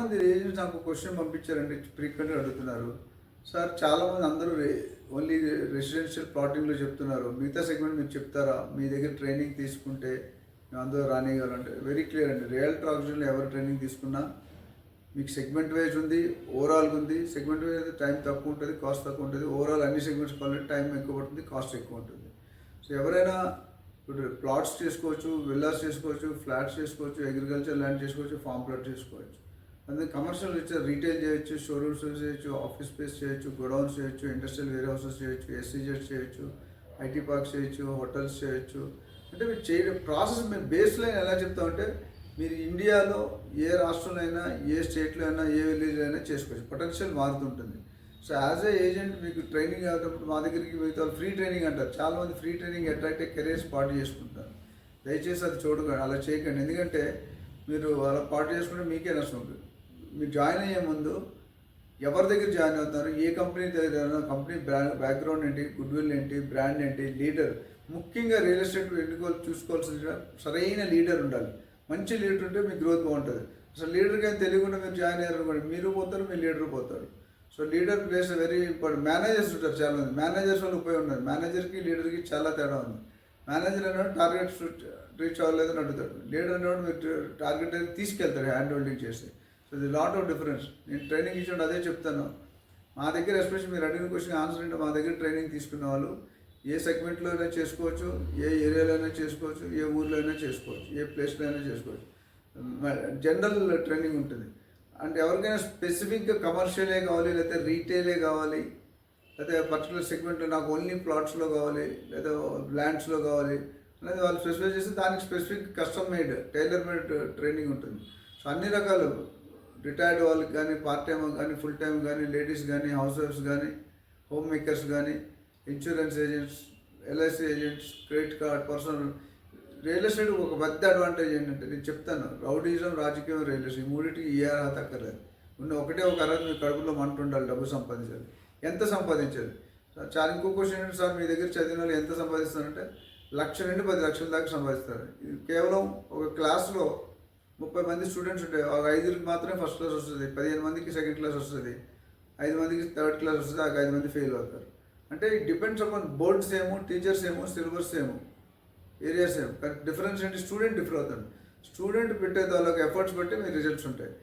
చాలామంది ఏజెంట్స్ నాకు క్వశ్చన్ పంపించారండి, ఫ్రీక్వెంట్గా అడుగుతున్నారు. సార్ చాలామంది అందరూ ఓన్లీ రెసిడెన్షియల్ ప్లాటింగ్లో చెప్తున్నారు, మిగతా సెగ్మెంట్ మీరు చెప్తారా? మీ దగ్గర ట్రైనింగ్ తీసుకుంటే మేము అందరూ రానివ్వాలంటే వెరీ క్లియర్ అండి. రియల్టర్ ఆక్సిజన్లో ఎవరు ట్రైనింగ్ తీసుకున్నా మీకు సెగ్మెంట్ వైజ్ ఉంది, ఓవరాల్గా ఉంది. సెగ్మెంట్ వైజ్ అయితే టైం తక్కువ ఉంటుంది, కాస్ట్ తక్కువ ఉంటుంది. ఓవరాల్ అన్ని సెగ్మెంట్స్ కావాలంటే టైం ఎక్కువ పడుతుంది, కాస్ట్ ఎక్కువ ఉంటుంది. సో ఎవరైనా ఇప్పుడు ప్లాట్స్ చేసుకోవచ్చు, విల్లాస్ చేసుకోవచ్చు, ఫ్లాట్స్ చేసుకోవచ్చు, అగ్రికల్చర్ ల్యాండ్ చేసుకోవచ్చు, ఫామ్ ప్లాట్ చేసుకోవచ్చు. అందుకే కమర్షియల్ రీటైల్ చేయొచ్చు, షోరూమ్స్ చేయొచ్చు, ఆఫీస్ స్పేస్ చేయొచ్చు, గోడౌన్స్ చేయొచ్చు, ఇండస్ట్రియల్ వేర్ హౌసెస్ చేయొచ్చు, ఎస్సీజెడ్స్ చేయొచ్చు, ఐటీ పార్క్స్ చేయొచ్చు, హోటల్స్ చేయొచ్చు. అంటే మీరు చేయడం ప్రాసెస్ మేము బేస్ లైన్ ఎలా చెప్తామంటే మీరు ఇండియాలో ఏ రాష్ట్రంలో అయినా, ఏ స్టేట్లో అయినా, ఏ విలేజ్లో అయినా చేసుకోవచ్చు. పొటెన్షియల్ మారుతుంటుంది. సో యాజ్ ఏ ఏజెంట్ మీకు ట్రైనింగ్ అవుతున్నప్పుడు మా దగ్గరికి మిగతా ఫ్రీ ట్రైనింగ్ అంటారు. చాలామంది ఫ్రీ ట్రైనింగ్ అట్రాక్ట్ అయ్యి కెరీర్ స్పాట్ చేసుకుంటారు. దయచేసి అది చూడకండి, అలా చేయకండి. ఎందుకంటే మీరు అలా పాటు చేసుకుంటే మీకే నష్టం ఉంటుంది. మీరు జాయిన్ అయ్యే ముందు ఎవరి దగ్గర జాయిన్ అవుతున్నారు, ఏ కంపెనీ దగ్గర, కంపెనీ బ్యాక్గ్రౌండ్ ఏంటి, గుడ్ విల్ ఏంటి, బ్రాండ్ ఏంటి, లీడర్. ముఖ్యంగా రియల్ ఎస్టేట్ చూసుకోవాల్సిన సరైన లీడర్ ఉండాలి. మంచి లీడర్ ఉంటే మీ గ్రోత్ బాగుంటుంది. అసలు లీడర్కి ఏం తెలియకుండా మీరు జాయిన్ అయ్యారు అనుకోండి, మీరు పోతారు, మీ లీడర్ పోతారు. So leader place very important. Managers ఉంటారు చాలామంది, మేనేజర్స్ వాళ్ళు ఉపయోగం ఉండదు. మేనేజర్కి లీడర్కి చాలా తేడా ఉంది. మేనేజర్ అనేవాడు టార్గెట్ రీచ్ అవ్వలేదని అడుగుతాడు. లీడర్ అనేవాడు మీరు టార్గెట్ అనేది తీసుకెళ్తాడు హ్యాండ్ హోల్డింగ్ చేసి. సో ఇది లాట్ ఆఫ్ డిఫరెన్స్. నేను ట్రైనింగ్ ఇచ్చినప్పుడు అదే చెప్తాను. మా దగ్గర ఎస్పెషల్లీ మీరు అడిగిన క్వశ్చన్ ఆన్సర్ అంటే మా దగ్గర ట్రైనింగ్ తీసుకున్న వాళ్ళు ఏ సెగ్మెంట్లో అయినా చేసుకోవచ్చు, ఏ ఏరియాలో అయినా చేసుకోవచ్చు, ఏ ఊర్లో అయినా చేసుకోవచ్చు, ఏ ప్లేస్లో అయినా చేసుకోవచ్చు. జనరల్ ట్రైనింగ్ ఉంటుంది. అంటే ఎవరికైనా స్పెసిఫిక్గా కమర్షియలే కావాలి, లేకపోతే రీటైలే కావాలి, లేకపోతే పర్టికులర్ సెగ్మెంట్లో నాకు ఓన్లీ ప్లాట్స్లో కావాలి, లేదా ల్యాండ్స్లో కావాలి అనేది వాళ్ళు స్పెసిఫై చేసి దానికి specific custom made, tailor made training ఉంటుంది. సో అన్ని రకాలు రిటైర్డ్ వాళ్ళకి కానీ, పార్ట్ టైం కానీ, ఫుల్ టైం కానీ, లేడీస్ కానీ, హౌస్ వైఫ్స్ కానీ, హోమ్ మేకర్స్ కానీ, insurance agents, LIC agents, credit card, personal. Real estate ఒక పెద్ద అడ్వాంటేజ్ ఏంటంటే నేను చెప్తాను, రౌడీజం, రాజకీయం, రియల్ ఎస్టేట్ ఈ మూడింటికి ఏ అర్హత అక్కర్లేదు. ఉన్న ఒకటే ఒక అర్హత, మీ కడుపులో మంట ఉండాలి, డబ్బు సంపాదించాలి. ఎంత సంపాదించాలి? చాలా ఇంకో క్వశ్చన్ ఏంటంటే సార్ మీ దగ్గర చదివిన వాళ్ళు ఎంత సంపాదిస్తారంటే 1,00,000 నుండి 10 లక్షల దాకా సంపాదిస్తారు. ఇది కేవలం ఒక క్లాస్లో 30 మంది స్టూడెంట్స్ ఉంటాయి, ఒక 5కి మాత్రమే ఫస్ట్ క్లాస్ వస్తుంది, 15 మందికి సెకండ్ క్లాస్ వస్తుంది, 5 మందికి థర్డ్ క్లాస్ వస్తుంది, ఆ 5 మంది ఫెయిల్ అవుతారు. అంటే ఇట్ డిపెండ్స్ అపాన్ బోర్డ్స్ ఏమో, టీచర్స్ ఏమో, సిలబస్ ఏమో, ఏరియాస్ ఏమో. కానీ డిఫరెన్స్ ఏంటి, స్టూడెంట్ డిఫర్ అవుతాడు. స్టూడెంట్ పెట్టే వాళ్ళకి ఎఫర్ట్స్ బట్టి మీ రిజల్ట్స్ ఉంటాయి.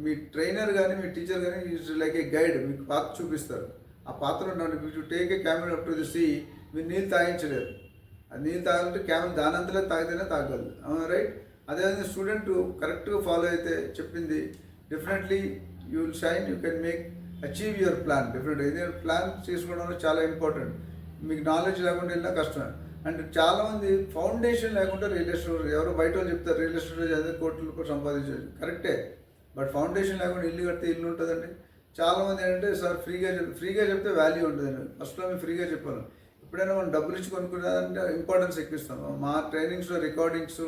మీ ట్రైనర్ కానీ, మీ టీచర్ కానీ ఈజ్ లైక్ ఏ గైడ్, మీకు పాత్ర చూపిస్తారు. ఆ పాత్ర ఉండండి. మీకు take a camel up to the sea, మీరు నీళ్ళు తాగించలేరు. అది నీళ్ళు తాగాలంటే క్యామెల్ దానంతలో తాగితేనే తాగలదు, అవునా? రైట్. అదేవిధంగా స్టూడెంట్ కరెక్ట్గా ఫాలో అయితే చెప్పింది, definitely you will shine, you can make achieve your plan. డెఫినెట్గా ఇది ప్లాన్ చేసుకోవడంలో చాలా ఇంపార్టెంట్. మీకు నాలెడ్జ్ లేకుండా వెళ్ళినా కష్టం. అంటే చాలామంది ఫౌండేషన్ లేకుండా రియల్ ఎస్టేట్, ఎవరో బయట వాళ్ళు చెప్తారు రియల్ ఎస్టేట్లో చదివి కోట్లు రూపాయలు సంపాదించవచ్చు, కరెక్టే. బట్ ఫౌండేషన్ లేకుండా ఇల్లు కడితే ఇల్లు ఉంటుందండి. చాలామంది ఏంటంటే సార్ ఫ్రీగా చెప్తే వాల్యూ ఉంటుందండి. ఫస్ట్లో మేము ఫ్రీగా చెప్పాను. ఎప్పుడైనా మనం డబ్బులు ఇచ్చి కొనుక్కునేదంటే ఇంపార్టెన్స్ ఎక్కిస్తాం. మా ట్రైనింగ్స్లో రికార్డింగ్స్,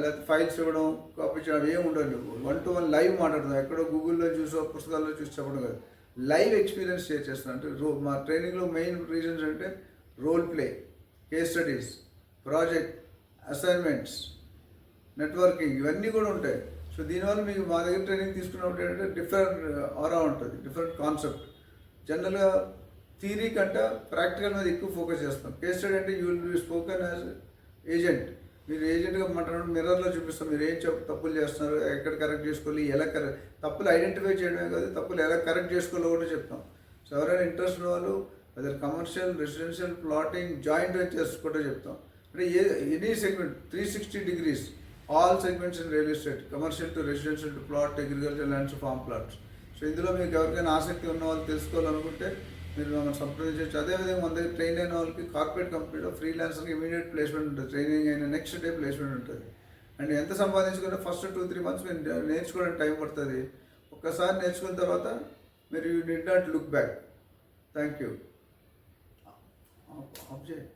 లేకపోతే ఫైల్స్ ఇవ్వడం, కాపీ చేయడం ఏమి ఉండదు. 1-to-1 లైవ్ మాట్లాడతాం. ఎక్కడో గూగుల్లో చూసో పుస్తకాల్లో చూసి చెప్పడం కాదు, లైవ్ ఎక్స్పీరియన్స్ షేర్ చేస్తాం. అంటే మా ట్రైనింగ్లో మెయిన్ రీజన్స్ అంటే role play, case studies, project, assignments, networking, ఇవన్నీ కూడా ఉంటాయి. సో దీనివల్ల మీకు మా దగ్గర ట్రైనింగ్ తీసుకున్నప్పుడు ఏంటంటే డిఫరెంట్ ఆరా ఉంటుంది, డిఫరెంట్ కాన్సెప్ట్. జనరల్గా థియరీ కంటే ప్రాక్టికల్ మీద ఎక్కువ ఫోకస్ చేస్తాం. కేస్ స్టడీ అంటే you will be spoken as agent. మీరు ఏజెంట్గా మాట్లాడడం మిర్రర్లో చూపిస్తాం, మీరు ఏం తప్పులు చేస్తున్నారు, ఎక్కడ కరెక్ట్ చేసుకోవాలి, ఎలా తప్పులు ఐడెంటిఫై చేయడమే కాదు, తప్పులు ఎలా కరెక్ట్ చేసుకోవాలో కూడా చెప్తాం. సో ఎవరైనా ఇంట్రెస్ట్ ఉన్న వాళ్ళు అదే commercial, residential, plotting, joint ventures కూడా చెప్తాం. అంటే any segment 360 degrees, all segments in real estate, commercial to residential to plot, agriculture lands, form plots. So ఇందులో మీకు ఎవరికైనా ఆసక్తి ఉన్న వాళ్ళు తెలుసుకోవాలనుకుంటే మీరు మమ్మల్ని సంప్రదించవచ్చు. అదేవిధంగా మన దగ్గర ట్రైన్ అయిన వాళ్ళకి కార్పొరేట్ కంపెనీలో ఫ్రీలాన్సర్కి ఇమీడియట్ ప్లేస్మెంట్ ఉంటుంది. ట్రైనింగ్ అయిన నెక్స్ట్ డే ప్లేస్మెంట్ ఉంటుంది. అండ్ ఎంత సంపాదించుకుంటే ఫస్ట్ 2-3 months మీరు నేర్చుకోవడానికి టైం పడుతుంది. ఒక్కసారి నేర్చుకున్న తర్వాత మీరు you did not look back. Thank you. Object